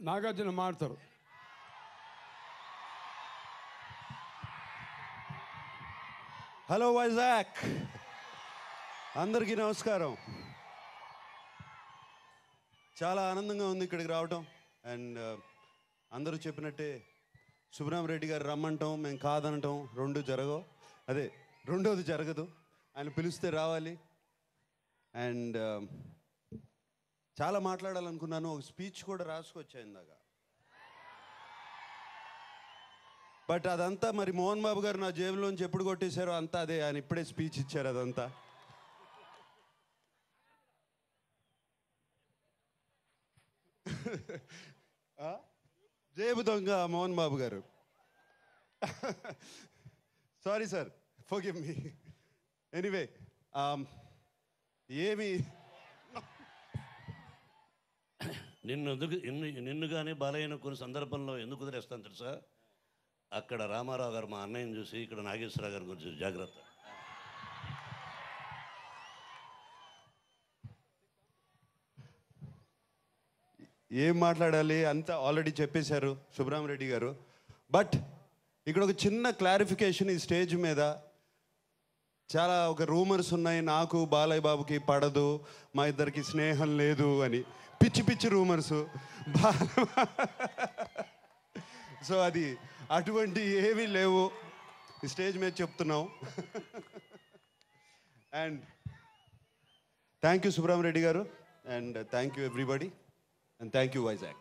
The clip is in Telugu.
నాగార్జున మాడతారు. హలో వైజాగ్, అందరికీ నమస్కారం. చాలా ఆనందంగా ఉంది ఇక్కడికి రావటం. అండ్ అందరూ చెప్పినట్టే సుబ్రహ్మరెడ్డి గారు రమ్మంటాం, మేము కాదనటం రెండు జరగవు. అదే రెండోది జరగదు. ఆయన పిలిస్తే రావాలి. అండ్ చాలా మాట్లాడాలనుకున్నాను. ఒక స్పీచ్ కూడా రాసుకొచ్చా ఇందాక. బట్ అదంతా మరి మోహన్ బాబు గారు నా జేబులోంచి ఎప్పుడు కొట్టేశారో అంతా అదే. ఆయన ఇప్పుడే స్పీచ్ ఇచ్చారు అదంతా. జేబు దొంగ మోహన్ బాబు గారు. Sorry sir, forgive me. Anyway, ఏమి నిన్ను కానీ బాలయ్యను కొన్ని సందర్భంలో ఎందుకు కుదిరేస్తాను తెలుసా? అక్కడ రామారావు గారు మా అన్నయ్యని చూసి ఇక్కడ నాగేశ్వరరావు గారి గురించి జాగ్రత్త. ఏం మాట్లాడాలి అంతా ఆల్రెడీ చెప్పేశారు సుబ్రహ్మరెడ్డి గారు. బట్ ఇక్కడ ఒక చిన్న క్లారిఫికేషన్. ఈ స్టేజ్ మీద చాలా ఒక రూమర్స్ ఉన్నాయి, నాకు బాలయ్య బాబుకి పడదు, మా ఇద్దరికి స్నేహం లేదు అని. పిచ్చి పిచ్చి రూమర్స్. సో అది అటువంటి ఏమీ లేవు. ఈ స్టేజ్ మీద చెప్తున్నాం. అండ్ థ్యాంక్ యూ సుబ్రహ్మరెడ్డి గారు. And thank you everybody. And thank you, Isaac.